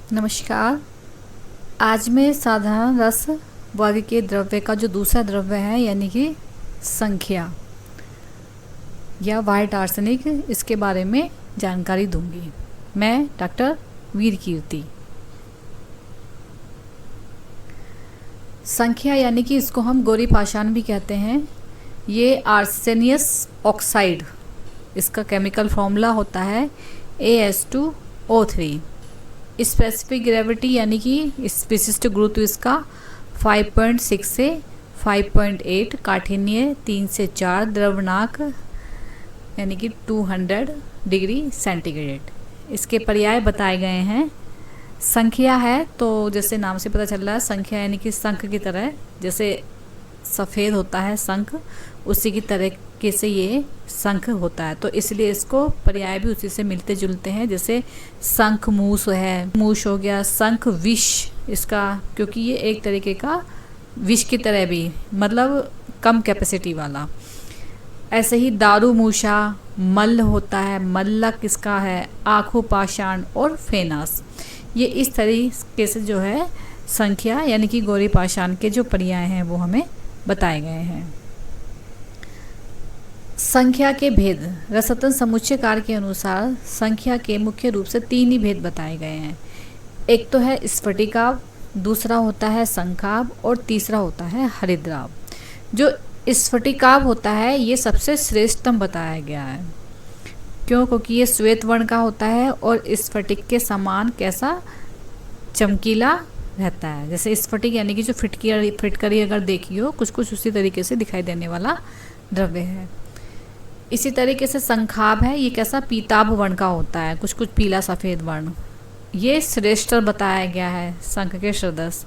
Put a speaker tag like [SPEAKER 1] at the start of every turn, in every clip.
[SPEAKER 1] नमस्कार। आज मैं साधारण रस वर्ग के द्रव्य का जो दूसरा द्रव्य है यानी कि संख्या या व्हाइट आर्सेनिक, इसके बारे में जानकारी दूंगी। मैं डॉक्टर वीर कीर्ति। संख्या यानी कि इसको हम गोरी पाषाण भी कहते हैं। ये आर्सेनियस ऑक्साइड, इसका केमिकल फॉर्मूला होता है AS2O3। स्पेसिफिक ग्रेविटी यानी कि विशिष्ट गुरुत्व इसका 5.6 से 5.8, काठिन्य 3 से 4, द्रव्यनाक यानी कि 200 डिग्री सेंटीग्रेड। इसके पर्याय बताए गए हैं। संख्या है तो जैसे नाम से पता चल रहा है, संख्या यानी कि शंख की तरह, जैसे सफ़ेद होता है शंख, उसी की तरीके से ये शंख होता है, तो इसलिए इसको पर्याय भी उसी से मिलते जुलते हैं। जैसे शंख मूस है, मूस हो गया, शंख विष इसका, क्योंकि ये एक तरीके का विष की तरह भी, मतलब कम कैपेसिटी वाला। ऐसे ही दारू मूषा, मल्ल होता है, मल्लक इसका है, आँखों पाषाण और फेनास। ये इस तरीके से जो है संख्या यानी कि गोरी पाषाण के जो पर्याय हैं वो हमें बताए गए हैं। संख्या के भेद। रसतन समुच्चयकार के अनुसार संख्या के मुख्य रूप से 3 ही भेद बताए गए हैं। एक तो है स्फटिकाभ, दूसरा होता है शंखाभ और तीसरा होता है हरिद्राभ। जो स्फटिकाभ होता है ये सबसे श्रेष्ठतम बताया गया है। क्यों? क्योंकि ये श्वेत वर्ण का होता है और स्फटिक के समान कैसा चमकीला रहता है। जैसे स्फटिक यानी कि जो फिटकरी अगर देखी हो, कुछ कुछ उसी तरीके से दिखाई देने वाला द्रव्य है। इसी तरीके से शंखाभ है, ये कैसा पीताभ वर्ण का होता है, कुछ कुछ पीला सफ़ेद वर्ण। ये श्रेष्ठ बताया गया है शंख के सदृश।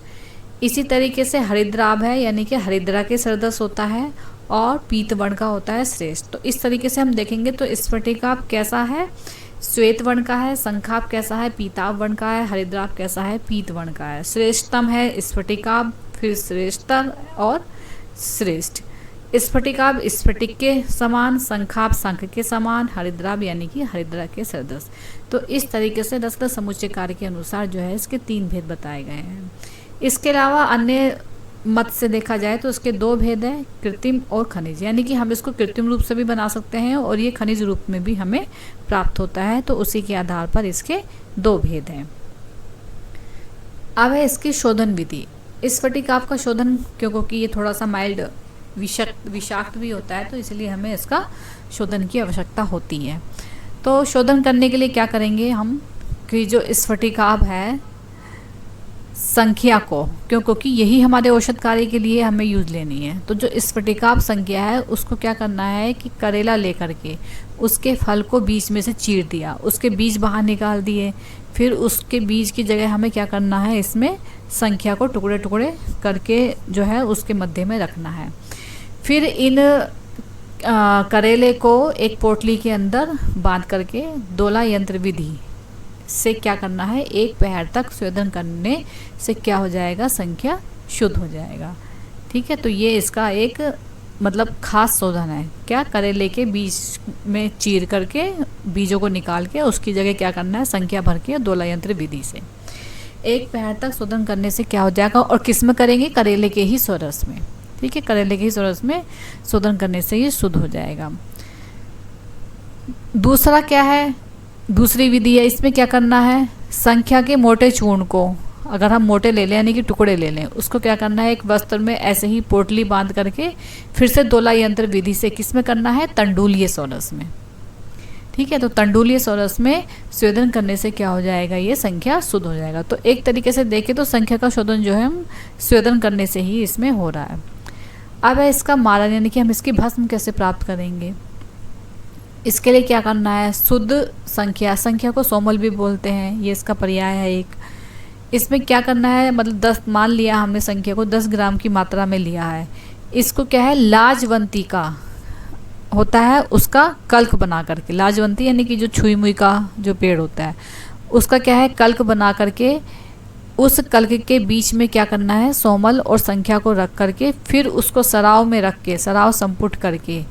[SPEAKER 1] इसी तरीके से हरिद्राभ है, यानी कि हरिद्रा के सदृश होता है और पीत वर्ण का होता है श्रेष्ठ। तो इस तरीके से हम देखेंगे तो स्फटिकाभ कैसा है, श्वेत वर्ण का है, शंखाभ कैसा है, पीताभ वर्ण का है, हरिद्राभ कैसा है, पीत वर्ण का है। श्रेष्ठतम है स्फटिकाभ, फिर श्रेष्ठतर और श्रेष्ठ। स्फटिकाभ स्फटिक के समान, शंखाभ शंख के समान, हरिद्राभ यानी कि हरिद्रा के सदृश। तो इस तरीके से रसद समुच्चय कार्य के अनुसार जो है इसके 3 भेद बताए गए हैं। इसके अलावा अन्य मत से देखा जाए तो इसके 2 भेद हैं, कृत्रिम और खनिज। यानी कि हम इसको कृत्रिम रूप से भी बना सकते हैं और ये खनिज रूप में भी हमें प्राप्त होता है, तो उसी के आधार पर इसके 2 भेद हैं। अब है इसकी शोधन विधि। स्फटिकाभ का शोधन, क्योंकि ये थोड़ा सा माइल्ड विषाक्त भी होता है, तो इसलिए हमें इसका शोधन की आवश्यकता होती है। तो शोधन करने के लिए क्या करेंगे हम, कि जो स्फटिकाभ है संख्या को, क्योंकि यही हमारे औषध कार्य के लिए हमें यूज लेनी है, तो जो स्फटिकाभ संख्या है उसको क्या करना है कि करेला लेकर के उसके फल को बीच में से चीर दिया, उसके बीज बाहर निकाल दिए, फिर उसके बीज की जगह हमें क्या करना है, इसमें संख्या को टुकड़े टुकड़े करके जो है उसके मध्य में रखना है। फिर इन करेले को एक पोटली के अंदर बांध करके दोला यंत्र विधि से क्या करना है, 1 पहर तक शोधन करने से क्या हो जाएगा, संख्या शुद्ध हो जाएगा। ठीक है, तो ये इसका एक मतलब खास शोधन है। क्या, करेले के बीज में चीर करके बीजों को निकाल के उसकी जगह क्या करना है, संख्या भर के दोला यंत्र विधि से 1 पहर तक शोधन करने से क्या हो जाएगा, और किस में करेंगे, करेले के ही सोरस में। ठीक है, करेले के ही सोरस में शोधन करने से ये शुद्ध हो जाएगा। दूसरा क्या है, दूसरी विधि है, इसमें क्या करना है, संख्या के मोटे चूर्ण को, अगर हम मोटे ले लें यानी कि टुकड़े ले लें, उसको क्या करना है, एक वस्त्र में ऐसे ही पोटली बांध करके फिर से दोला यंत्र विधि से किस में करना है, तंडुलीय सोरस में। ठीक है, तो तंडुलीय सोरस में शोधन करने से क्या हो जाएगा, ये संख्या शुद्ध हो जाएगा। तो एक तरीके से देखें तो संख्या का शोधन जो है हम शोधन करने से ही इसमें हो रहा है। अब है इसका मारण, यानी कि हम इसकी भस्म कैसे प्राप्त करेंगे। इसके लिए क्या करना है, शुद्ध संख्या, संख्या को सोमल भी बोलते हैं, ये इसका पर्याय है एक। इसमें क्या करना है, मतलब 10 मान लिया हमने, संख्या को 10 ग्राम की मात्रा में लिया है। इसको क्या है, लाजवंती का होता है उसका कल्क बना करके, लाजवंती यानी कि जो छुई मुई का जो पेड़ होता है उसका क्या है, कल्क बना करके उस कल्क के बीच में क्या करना है, सोमल और संख्या को रख करके फिर उसको सराव में रख के, सराव संपुट करके,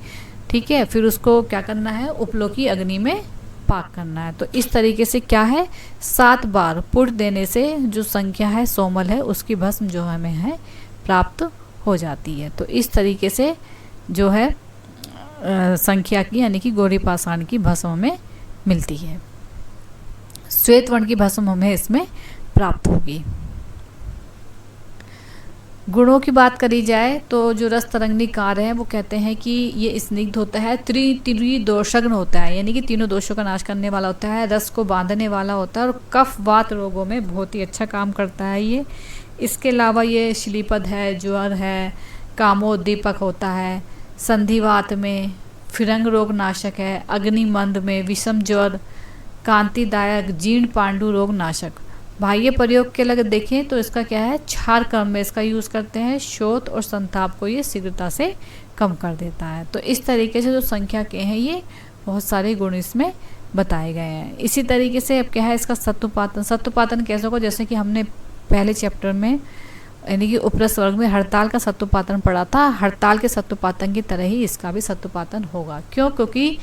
[SPEAKER 1] ठीक है, फिर उसको क्या करना है, उपलों की अग्नि में पाक करना है। तो इस तरीके से क्या है, 7 बार पुट देने से जो संख्या है सोमल है उसकी भस्म जो हमें है प्राप्त हो जाती है। तो इस तरीके से जो है संख्या की यानी कि गौरी पाषाण की भस्म हमें मिलती है। श्वेत वर्ण की भस्म हमें इसमें प्राप्त होगी। गुणों की बात करी जाए तो जो रस तरंगिणी कार्य है वो कहते हैं कि ये स्निग्ध होता है, त्रिदोषग्न होता है यानी कि तीनों दोषों का नाश करने वाला होता है, रस को बांधने वाला होता है और कफ वात रोगों में बहुत ही अच्छा काम करता है ये। इसके अलावा ये श्लीपद है, ज्वर है, कामोद्दीपक होता है, संधिवात में, फिरंग रोग नाशक है, अग्निमंद में, विषम ज्वर, कांतिदायक, जीर्ण पांडु रोग नाशक। बाह्य प्रयोग के लगे देखें तो इसका क्या है, क्षार कर्म में इसका यूज़ करते हैं, शोथ और संताप को ये शीघ्रता से कम कर देता है। तो इस तरीके से जो संख्या के हैं ये बहुत सारे गुण इसमें बताए गए हैं। इसी तरीके से अब क्या है इसका सत्तुपातन। सत्तुपातन कैसे होगा, जैसे कि हमने पहले चैप्टर में यानी कि उपरस वर्ग में हड़ताल का सत्तुपातन पढ़ा था, हड़ताल के सत्तुपातन की तरह ही इसका भी सत्तुपातन होगा। क्यों? क्योंकि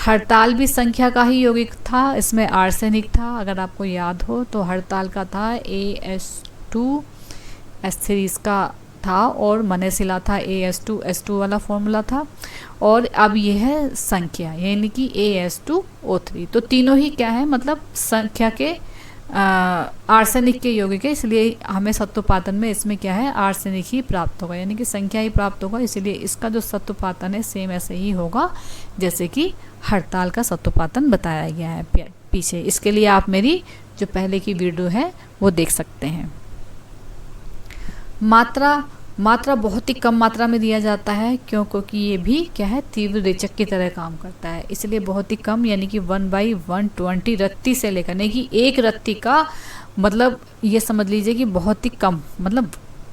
[SPEAKER 1] हड़ताल भी संख्या का ही यौगिक था, इसमें आर्सेनिक था, अगर आपको याद हो तो हड़ताल का था AS2S3 इसका था और मनेसिला था AS2S2 वाला फॉर्मूला था, और अब ये है संख्या यानी कि AS2O3। तो तीनों ही क्या है, मतलब संख्या के आर्सेनिक के यौगिक है, इसलिए हमें सत्तुपातन में इसमें क्या है, आर्सेनिक ही प्राप्त होगा यानी कि संख्या ही प्राप्त होगा। इसलिए इसका जो सत्तुपातन है सेम ऐसे ही होगा जैसे कि हड़ताल का सत्तुपातन बताया गया है पीछे। इसके लिए आप मेरी जो पहले की वीडियो है वो देख सकते हैं। मात्रा बहुत ही कम मात्रा में दिया जाता है, क्यों? क्योंकि ये भी क्या है, तीव्र रेचक की तरह काम करता है, इसलिए बहुत ही कम यानी कि 1/120 रत्ती से लेकर, नहीं कि एक रत्ती का मतलब ये समझ लीजिए कि बहुत ही कम मतलब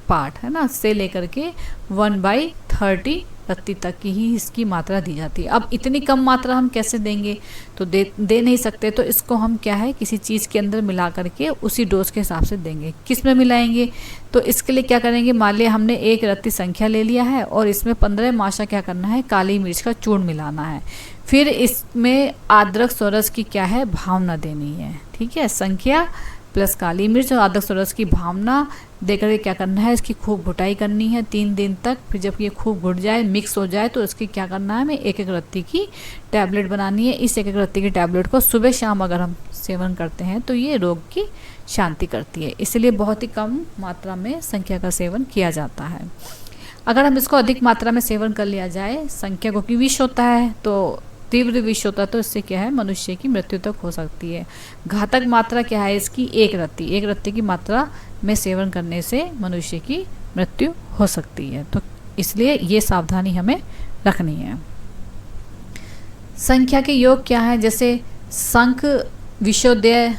[SPEAKER 1] पार्ट है ना, से लेकर के 1/30 रत्ती तक की ही इसकी मात्रा दी जाती है। अब इतनी कम मात्रा हम कैसे देंगे, तो दे नहीं सकते, तो इसको हम क्या है किसी चीज़ के अंदर मिला करके उसी डोज के हिसाब से देंगे। किस में मिलाएंगे, तो इसके लिए क्या करेंगे, मान लिया हमने एक रत्ती संख्या ले लिया है और इसमें 15 माशा क्या करना है, काली मिर्च का चूर्ण मिलाना है, फिर इसमें अदरक सोरस की क्या है भावना देनी है। ठीक है, संख्या प्लस काली मिर्च और अदरक सोरस की भावना देकर के क्या करना है, इसकी खूब घुटाई करनी है 3 दिन तक। फिर जब ये खूब घुट जाए, मिक्स हो जाए, तो इसकी क्या करना है, हमें एक रत्ती की टैबलेट बनानी है। इस एक रत्ती की टैबलेट को सुबह शाम अगर हम सेवन करते हैं तो ये रोग की शांति करती है। इसलिए बहुत ही कम मात्रा में संख्या का सेवन किया जाता है। अगर हम इसको अधिक मात्रा में सेवन कर लिया जाए, संख्या को कि विष होता है तो तीव्र विष होता है, तो इससे क्या है मनुष्य की मृत्यु तक हो सकती है। घातक मात्रा क्या है इसकी, एक रत्ती की मात्रा में सेवन करने से मनुष्य की मृत्यु हो सकती है। तो इसलिए ये सावधानी हमें रखनी है। संख्या के योग क्या है, जैसे शंख विशोदय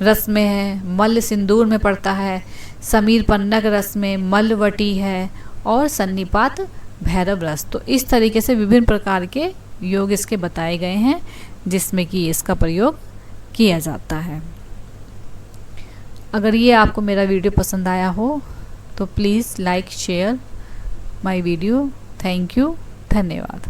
[SPEAKER 1] रस में है, मल्ल सिंदूर में पड़ता है, समीर पन्नग रस में, मल्लवटी है और सन्निपात भैरव रस। तो इस तरीके से विभिन्न प्रकार के योग इसके बताए गए हैं जिसमें कि इसका प्रयोग किया जाता है। अगर ये आपको मेरा वीडियो पसंद आया हो तो please like share my video. Thank you, धन्यवाद।